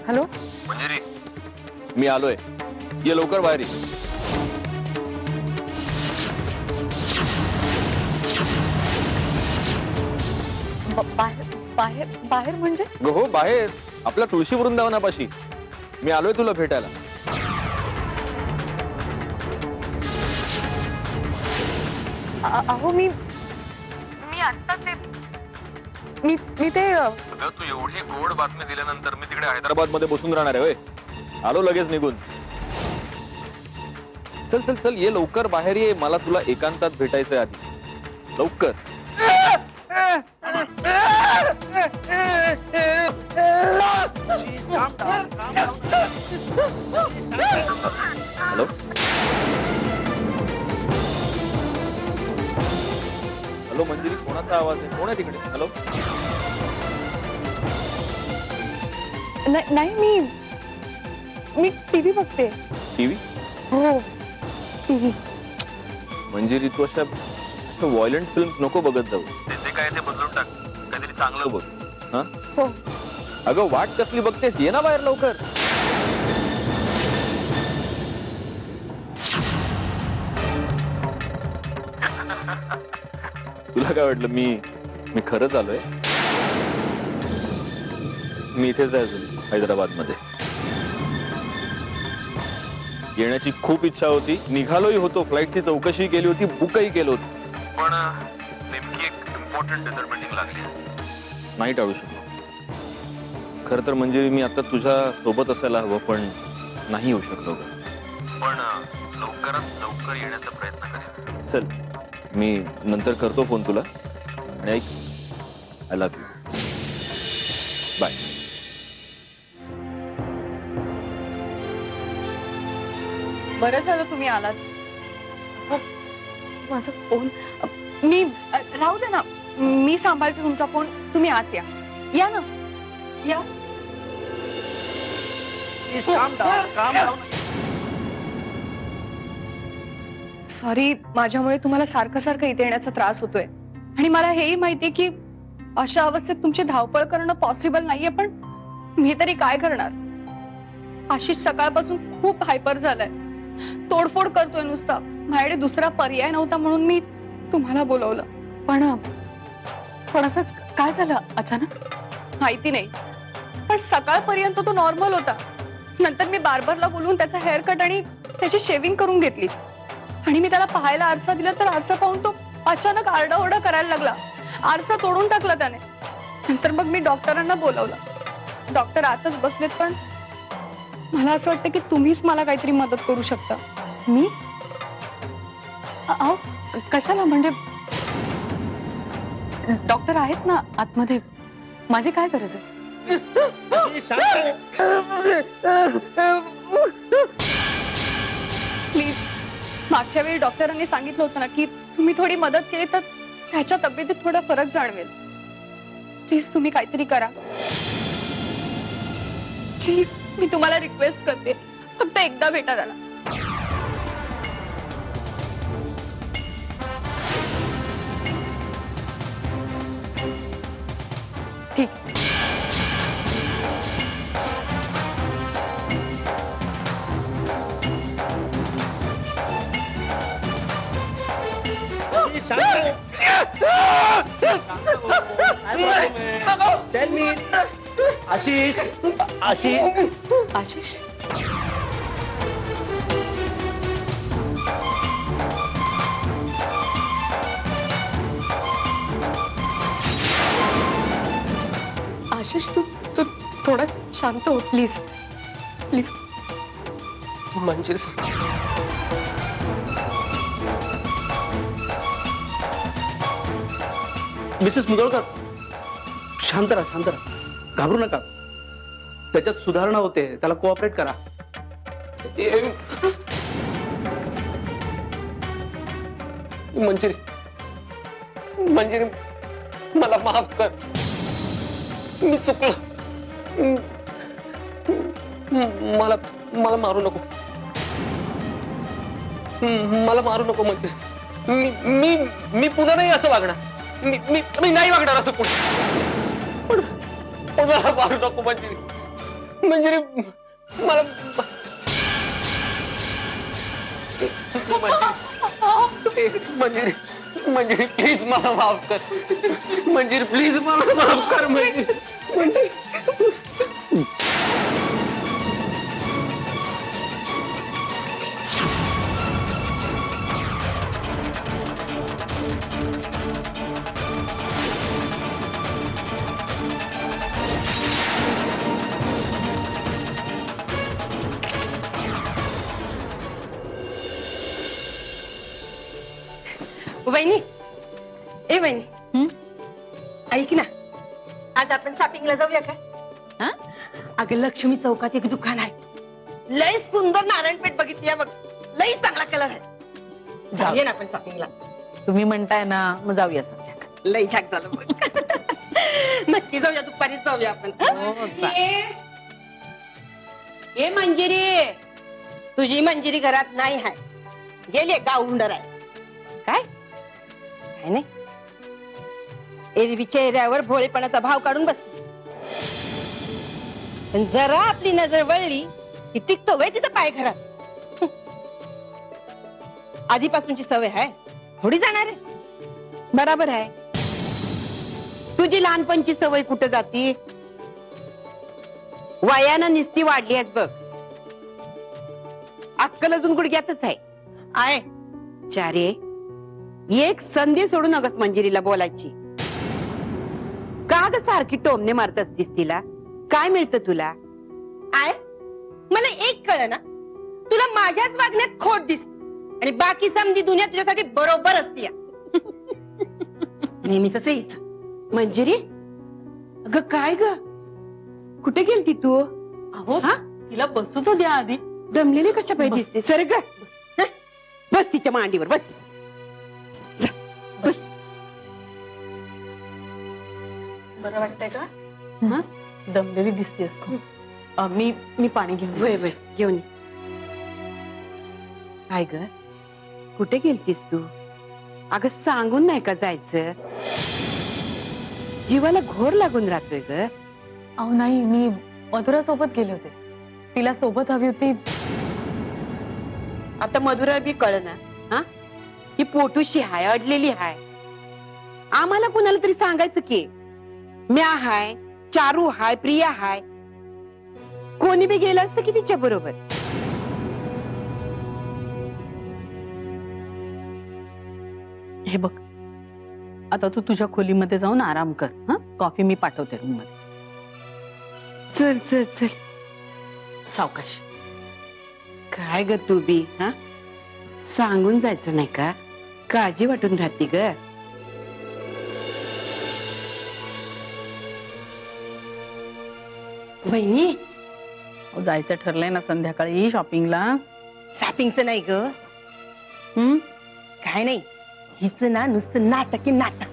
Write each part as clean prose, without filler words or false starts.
Hello Manjiri, मी आलोय. ये लवकर बाहेर ये. बाहेर बाहेर बाहेर म्हणजे? हो बाहेर, आपल्या तुळशी वृंदावनापाशी. मी आलोय तुला भेटायला. अहो मी आता ते मी ते तू एवढी गोड बातमी दिल्यानंतर मी तिकडे हैदराबाद मध्ये बसून राहणार आहे. आलो लगेच निघून. चल चल चल, ये लवकर बाहेर ये. मला तुला एकांतात भेटायचंय आधी. लवकर. हॅलो हॅलो मंजिरी, कोणाचा आवाज आहे? कोण आहे तिकडे? हॅलो. नाही मी टीव्ही बघते. टीव्ही? हो टीव्ही. मंजिरी, तू अशा व्हायलंट फिल्म नको बघत जाऊ. ते काय ते बदलून टाक. काहीतरी चांगलं बघ. हा हो. अगं वाट कसली बघतेस? ये ना बाहेर लवकर. तुला काय वाटलं मी खरंच आलोय? मी इथेच आहे अजून, हैदराबाद मध्ये. येण्याची खूप इच्छा होती. निघालोही होतो. फ्लाईटची चौकशी केली होती, बुकही केलं होतं. पण नेमकी एक इम्पॉर्टंट मीटिंग लागली. नाही टाळू शकलो. खर तर म्हणजे मी आता तुझ्या सोबत असायला हवं, पण नाही येऊ शकलो. पण लवकरात लवकर येण्याचा प्रयत्न करेन. चल, मी नंतर करतो फोन तुला. आणि ऐक, आय लव्ह यू. बाय. बरं झालं तुम्ही आलात. माझा फोन मी राहू दे ना, मी सांभाळते तुमचा फोन. तुम्ही आत या. या ना, या. सॉरी, माझ्यामुळे तुम्हाला सारखं सारखं इथे येण्याचा त्रास होतोय. आणि मला हेही माहितीये की अशा अवस्थेत तुमची धावपळ करणं पॉसिबल नाहीये, पण मी तरी काय करणार. आशिष सकाळपासून खूप हायपर झालाय. तोडफोड करतोय नुसता. माझ्याकडे दुसरा पर्याय नव्हता म्हणून मी तुम्हाला बोलवलं. पण असं काय झालं अचानक? माहिती नाही, पण सकाळपर्यंत तो नॉर्मल होता. नंतर मी बार्बरला बोलवून त्याचा हेअर कट आणि त्याची शेविंग करून घेतली. आणि मी त्याला पाहायला आरसा दिला, तर आरसा पाहून तो अचानक आरडाओरडा करायला लागला. आरसा तोडून टाकला त्याने. नंतर मग मी डॉक्टरांना बोलवलं. डॉक्टर आतच बसलेत, पण मला असं वाटतं की तुम्हीच मला काहीतरी मदत करू शकता. मी? अहो कशाला? म्हणजे डॉक्टर आहेत ना आतमध्ये. माझी काय गरज आहे? प्लीज, मागच्या वेळी डॉक्टरांनी सांगितलं होतं ना की तुम्ही थोडी मदत केली तर त्याच्या तब्येतीत थोडा फरक जाणवेल. प्लीज तुम्ही काहीतरी करा. प्लीज, मी तुम्हाला रिक्वेस्ट करते, फक्त एकदा भेटा त्याला. ठीक. Tell me, Ashish. आशिष, आशिष तू थोडा शांत हो please. Please. Manjiri, Mrs Mudholkar, शांत राहा, शांत राहा. घाबरू नका. त्याच्यात सुधारणा होते. त्याला कोऑपरेट करा. मंजिरी, मंजिरी, मला माफ कर. मी चुकलो. मला मला मारू नको. मला मारू नको मंजिरी. मी पुन्हा नाही असं वागणार. मी नाही वागणार असं पुढे. पण मला मारू नको मंजिरी. मंजिरी मला मंजिरी मंजिरी प्लीज मला माफ कर मंजिरी प्लीज मला माफ कर मंजिरी वहिनी ए वहिनी ऐक ना आज आपण शॉपिंगला जाऊया का? अगं लक्ष्मी चौकात एक दुकान आहे लय सुंदर नारायणपेठ बघितली बघ लय चांगला कलर आहे जाऊया ना आपण शॉपिंगला तुम्ही म्हणताय ना मग जाऊया संध्याकाळी. लय छाक झालं बघ. नक्की जाऊया दुपारीच जाऊया आपण ए मंजिरी तुझी मंजिरी घरात नाही आहे गेली गावहुंडर आहे काय काय नाही एरवी चेहऱ्यावर भोळेपणाचा भाव काढून बस पण जरा आपली नजर वळली की टिकतो वय तिथं पाय घरात आधीपासूनची सवय आहे थोडी जाणार आहे बराबर आहे तुझी लहानपणची सवय कुठं जाती वयानं निस्ती वाढली आहेत बघ अक्कल अजून गुडघ्यातच आहे चारे एक संधी सोडून अगस मंजिरीला बोलायची का ग सारखी टोमने मारत असतीस तिला काय मिळतं तुला आय मला एक कळ ना तुला माझ्याच वागण्यात खोट दिस आणि बाकी समधी दुनिया तुझ्यासाठी बरोबर असती नेहमीच येत मंजिरी अगं काय ग कुठे गेलती तू अहो तिला बसू तो द्या आधी. दमलेली कशा पाहिजे दिसते सर ग बस तिच्या मांडीवर बस जा, बस बरं वाटतंय का? दमलेली दिसतेस खूप. मी पाणी घेऊन वय वय घेऊन ये. काय ग कुठे गेलतीस तू अगं सांगून नाही का जायचं जीवाला घोर लागून राहतोय ग अहो नाही मी मधुरा सोबत गेले होते तिला सोबत हवी होती आता मधुरा बी कळ ना हा ही पोटूशी हाय अडलेली हाय आम्हाला कुणाला तरी सांगायचं की म्या हाय चारू हाय प्रिया हाय कोणी बी गेलं असतं की तिच्या बरोबर हे बघ आता तू तुझ्या खोलीमध्ये जाऊन आराम कर. कॉफी मी पाठवते रूम मध्ये. चल चल चल सावकाश. काय ग तू बी हा सांगून जायचं नाही का काळजी वाटून राहते ग वहिनी जायचं ठरलंय ना संध्याकाळी शॉपिंगला. शॉपिंगचं नाही ग काय नाही हिच ना नुसतं नाटक नाटक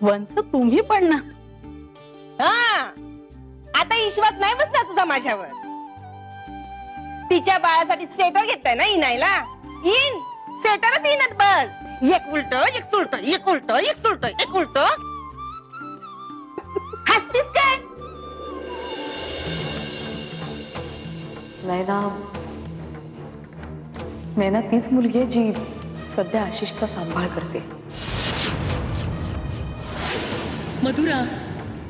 वंच तुम्ही पण ना. हा आता विश्वास नाही बसला तुझा माझ्यावर तिच्या बाळासाठी स्वेटर घेताय ना इनायला इन स्वेटरच इनत बस एक उलट एक सुलट एक उलट एक सुलट एक उलट हसतीस काय नाही ना मेना तीच मुलगी आहे जी सध्या आशिषचा सांभाळ करते. मधुरा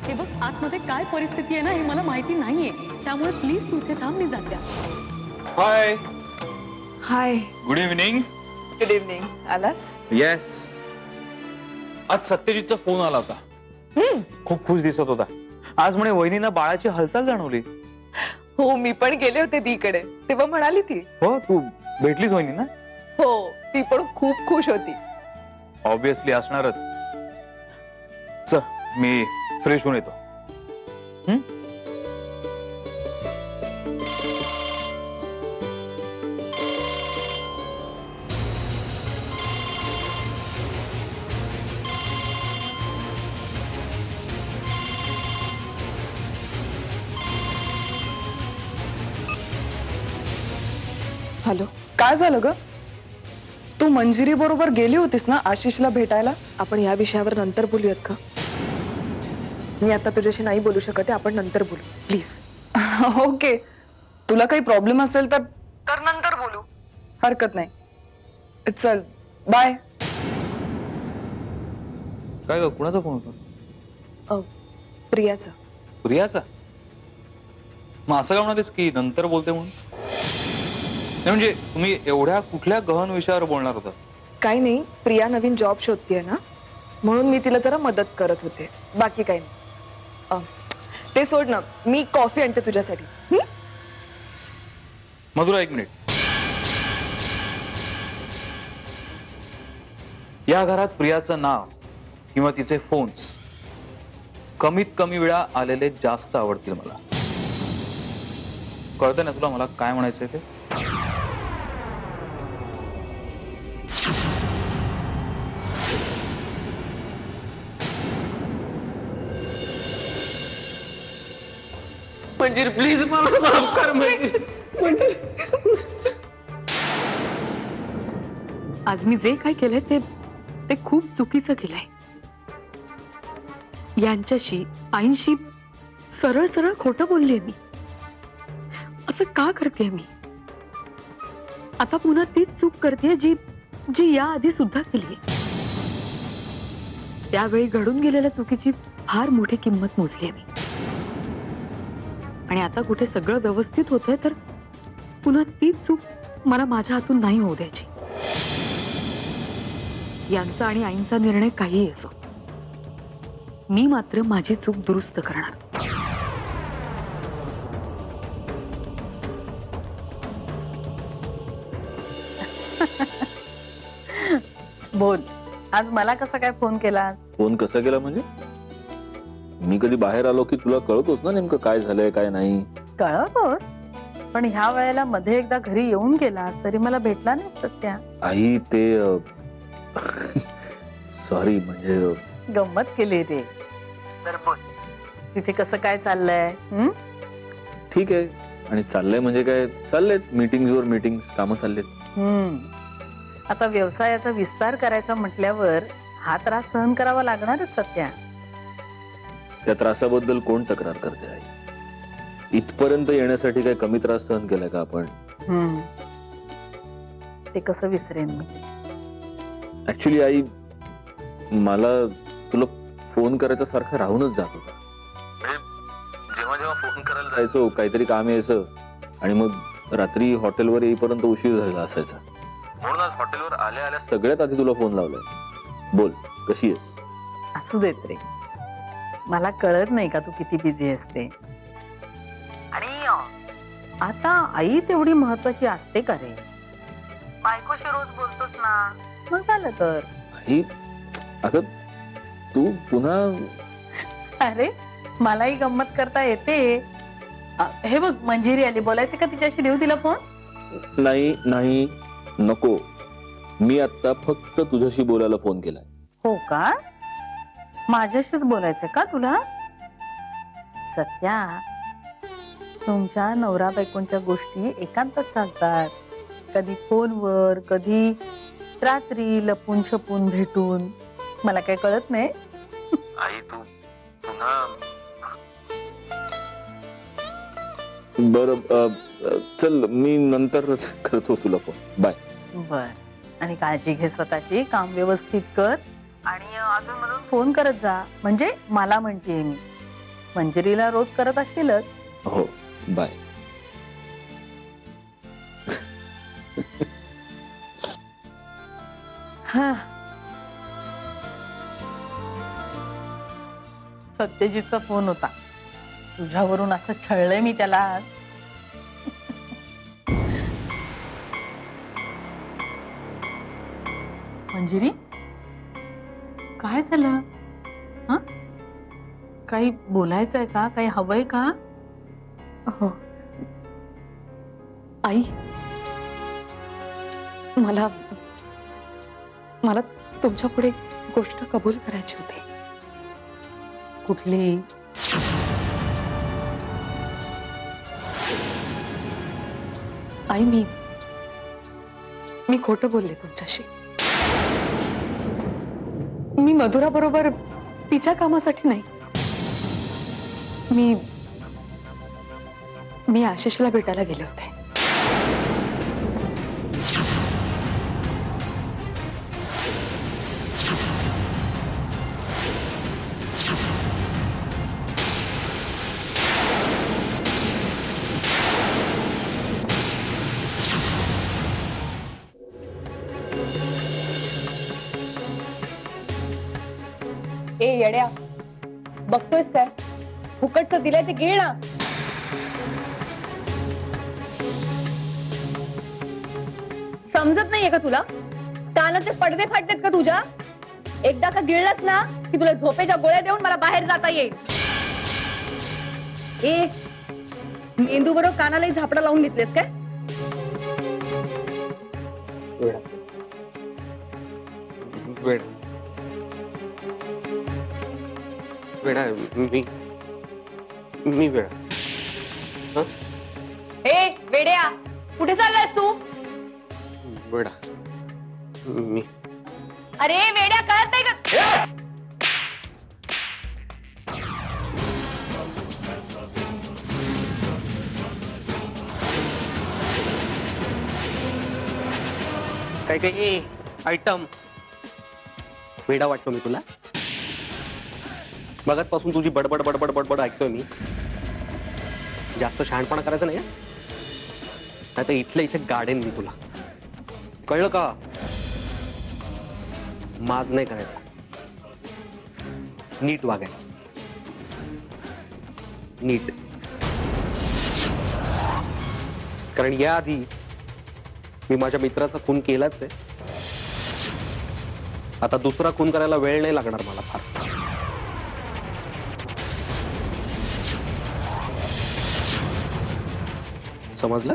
हे बघ आतमध्ये काय परिस्थिती आहे ना हे मला माहिती नाहीये त्यामुळे प्लीज तू इथे थांब मी जाते. Hi hi good evening. Good evening. आलास? येस आज सत्यजितचा फोन आला होता. खूप खुश दिसत होता. आज म्हणे वहिनींना बाळाची हालचाल जाणवली. हो मी पण गेले होते दीकडे तेव्हा म्हणाली ती. हो तू भेटलीस वहिनींना? हो ती पण खूप खुश होती. ऑब्विसली असणारच. चल मी फ्रेश होऊन येतो. हॅलो काय झालं ग तू मंजिरी बरोबर गेली होतीस ना आशिषला भेटायला. आपण या विषयावर नंतर बोलूयात का? मी आता तुझ्याशी नाही बोलू शकत आहे, आपण नंतर बोलू प्लीज. ओके, तुला काही प्रॉब्लेम असेल तर नंतर बोलू, हरकत नाही. चल बाय. काय ग, कुणाचा फोन होता? प्रियाचा. प्रियाचा? मग असं का म्हणालीस की नंतर बोलते म्हणून? नाही म्हणजे तुम्ही एवढ्या कुठल्या गहन विषयावर बोलणार होता? काही नाही, प्रिया नवीन जॉब शोधतीये ना, म्हणून मी तिला जरा मदत करत होते, बाकी काही नाही. ते सोड ना, मी कॉफी आणते तुझ्यासाठी. मधुरा, एक मिनिट. या घरात प्रियाचं नाव किंवा तिचे फोन्स कमीत कमी वेळा आलेले जास्त आवडतील मला. कळतं ना तुला मला काय म्हणायचंय ते? मंजिरी प्लीज मला माफ कर मंजिरी. आज मी जे काय केलंय ते खूप चुकीचं केलंय. यांच्याशी आईंशी सरळ सरळ खोटं बोललीये मी. असं का करते मी? आता पुन्हा तीच चूक करते जी या आधी सुद्धा केलीये. त्यावेळी घडून गेलेल्या चुकीची फार मोठी किंमत मोजली मी. आणि आता कुठे सगळं व्यवस्थित होतंय तर पुन्हा तीच चूक मला माझ्या हातून नाही होऊ द्यायची. यांचा आणि आईंचा निर्णय काहीही असो, मी मात्र माझी चूक दुरुस्त करणार. बोल, आज मला कसा काय फोन केला? फोन कसा केला म्हणजे? मी कधी बाहेर आलो की तुला कळतोच ना नेमकं काय झालंय काय नाही. कळतोस, पण ह्या वेळेला मध्ये एकदा घरी येऊन गेला तरी मला भेटला नाही सत्या. आई ते सॉरी, म्हणजे गंमत केली रे. तर बोल, तिथे कसं काय चाललंय? ठीक आहे. आणि चाललंय म्हणजे काय, चाललेत मीटिंग्सवर मीटिंग्स, कामं चाललेत. आता व्यवसायाचा विस्तार करायचा म्हटल्यावर हा त्रास सहन करावा लागणारच सत्या. त्या त्रासाबद्दल कोण तक्रार करते आई? इथपर्यंत येण्यासाठी काय कमी त्रास सहन केलाय का आपण? ते कसं विसरेन मी? ऍक्च्युली आई, मला तुला फोन करायचा सारखा राहूनच जात होता. जेव्हा जेव्हा फोन करायला जायचो काहीतरी काम यायचं आणि मग रात्री हॉटेलवर येईपर्यंत उशीर झालेला असायचा. म्हणून आज हॉटेलवर आल्या आल्या सगळ्यात आधी तुला फोन लावलाय. बोल, कशी आहेस? असू देत रे, मला कळत नाही का तू किती बिझी असते. आणि आता आई तेवढी महत्वाची असते का रे? बायकोशी रोज बोलतोस ना, मग झालं तर. आई, अगं तू पुन्हा. अरे मलाही गंमत करता येते. हे बघ, मंजिरी आली, बोलायचं का तिच्याशी? देऊ तिला फोन? नाही नाही, नको. मी आता फक्त तुझ्याशी बोलायला फोन केलाय. हो का? माझ्याशीच बोलायचं का तुला? सत्या, तुमच्या नवरा बायकोंच्या गोष्टी एकांतात चालतात. कधी फोनवर, कधी रात्री लपून छपून भेटून. मला काही कळत नाही. आई तू पुन्हा. बरं, चल मी नंतरच करतो तुला फोन. बाय. बर. आणि काळजी घे स्वतःची, काम व्यवस्थित कर आणि अजून मधून फोन करत जा. म्हणजे मला म्हणते मी, मंजिरीला रोज करत असशीलच. हो, बाय. हा. सत्यजितचा फोन होता. तुझ्यावरून असं छळलंय मी त्याला. मंजिरी, काय झालं? हा, काही बोलायचंय का? काही हवंय का? हो आई, मला तुमच्या पुढे गोष्ट कबूल करायची होती. कुठली? आई, मी खोटं बोलले तुमच्याशी. मी मधुरा बरोबर तिच्या कामासाठी नाही, मी आशिषला भेटायला गेले होते. ए येड्या, बघतोयस काय? फुकटचं दिलंय ते गिळ ना. समजत नाहीये का तुला? कानाचे पडदे फाटलेत का तुझ्या? एकदा का गिळलंस ना की तुला झोपेच्या गोळ्या देऊन मला बाहेर जाता येईल. ए मेंदू बरोबर कानालाही झापडा लावून घेतलेस काय? वेड वेडा मी वेडा. हं? ए वेड्या, कुठे चाललायस तू? वेडा मी. अरे वेड्या, कळत नाही का? काही आयटम वेडा वाटतो मी तुला? मगाचपासून तुझी बडबड बडबड बडबड ऐकतोय मी. जास्त शहाणपणा करायचं नाही, नाही तर इथल्या इथे गाडेन मी तुला. कळलं का? माज नाही करायचा, नीट वागायचं. नीट. कारण याआधी मी माझ्या मित्राचा खून केलाच आहे. आता दुसरा खून करायला वेळ नाही लागणार मला फार. समजलं?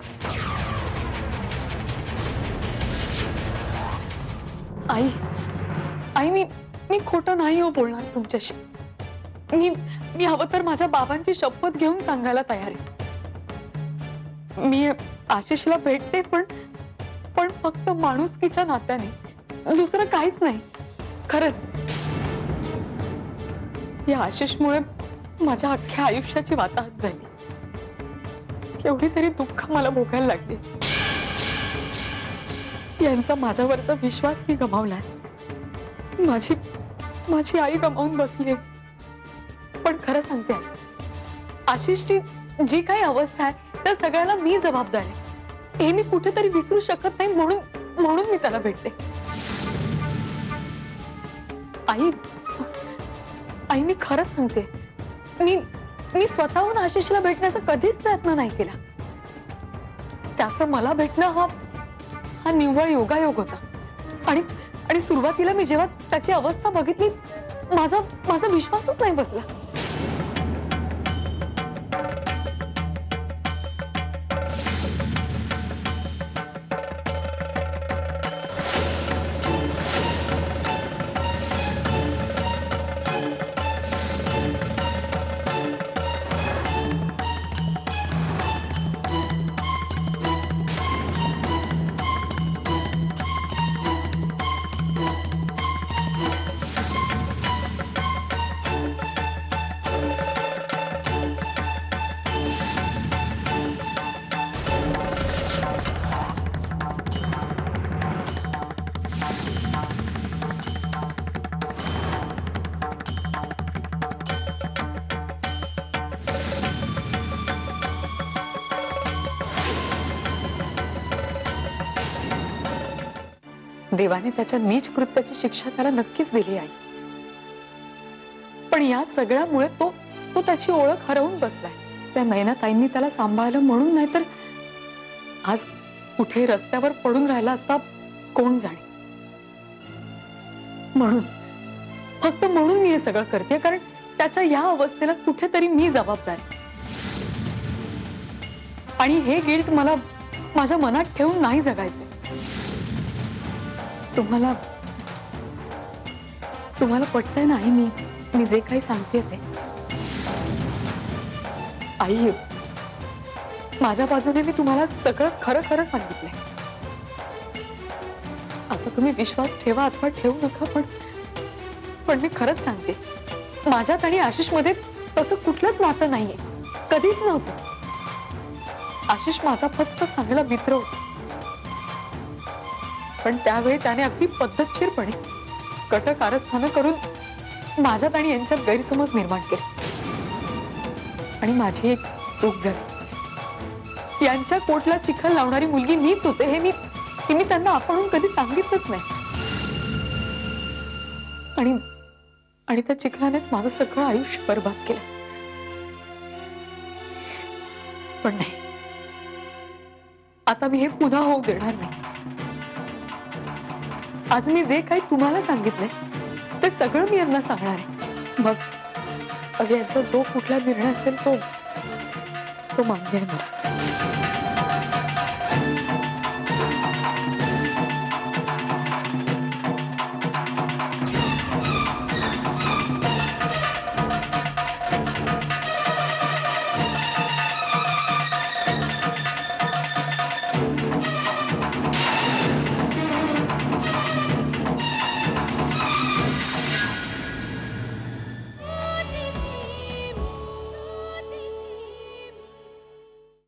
आई मी खोटं नाही हो बोलणार तुमच्याशी. मी हवं तर माझ्या बाबांची शपथ घेऊन सांगायला तयार आहे. मी आशिषला भेटते, पण फक्त माणुसकीच्या नात्याने, दुसरं काहीच नाही. खरंच या आशिषमुळे माझ्या अख्ख्या आयुष्याची वाताहत झाली. केवढी तरी दुःख मला भोगायला लागली. यांचा माझ्यावरचा विश्वास मी गमावलाय. माझी आई गमावून बसली. पण खरं सांगते, आशिषची जी काही अवस्था आहे त्या सगळ्याला मी जबाबदार आहे. हे मी कुठेतरी विसरू शकत नाही, म्हणून मी त्याला भेटते. आई मी खरंच सांगते, मी स्वतःहून आशिषला भेटण्याचा कधीच प्रयत्न नाही केला. त्याचं मला भेटणं हा निव्वळ योगायोग होता. आणि सुरुवातीला मी जेव्हा त्याची अवस्था बघितली, माझा विश्वासच नाही बसला. देवाने त्याच्या नीच कृत्याची शिक्षा त्याला नक्कीच दिली आहे. पण या सगळ्यामुळे तो त्याची ओळख हरवून बसलाय. त्या नयनाताईंनी त्याला सांभाळलं म्हणून, नाहीतर आज कुठे रस्त्यावर पडून राहिला असता कोण जाणे. फक्त म्हणून मी हे सगळं करते, कारण त्याच्या या अवस्थेला कुठेतरी मी जबाबदार आहे. आणि हे गिल्ट मला माझ्या मनात ठेवून नाही जगायचं. तुम्हाला पटतंय नाही मी जे काही सांगते ते? आई, माझ्या बाजूने मी तुम्हाला सगळं खरं सांगितलंय. आता तुम्ही विश्वास ठेवा अथवा ठेवू नका, पण मी खरंच सांगते, माझ्यात आणि आशिष मध्ये तसं कुठलंच नातं नाहीये, कधीच नव्हतं. आशिष माझा फक्त चांगला मित्र होता, पण त्यावेळी त्याने अगदी पद्धतशीरपणे कट कारस्थानं करून माझ्यात आणि यांच्यात गैरसमज निर्माण केले. आणि माझी एक चूक झाली. यांच्या कोटला चिखल लावणारी मुलगी मीच होते हे मी त्यांना आपणहून कधी सांगितलंच नाही. आणि त्या चिखलानेच माझं सगळं आयुष्य बरबाद केलं. पण नाही, आता मी हे पुन्हा होऊ देणार नाही. आज मी जे काही तुम्हाला सांगितलंय ते सगळं मी यांना सांगणार आहे. मग यांचा जो कुठला निर्णय असेल तो मान्य आहे मला.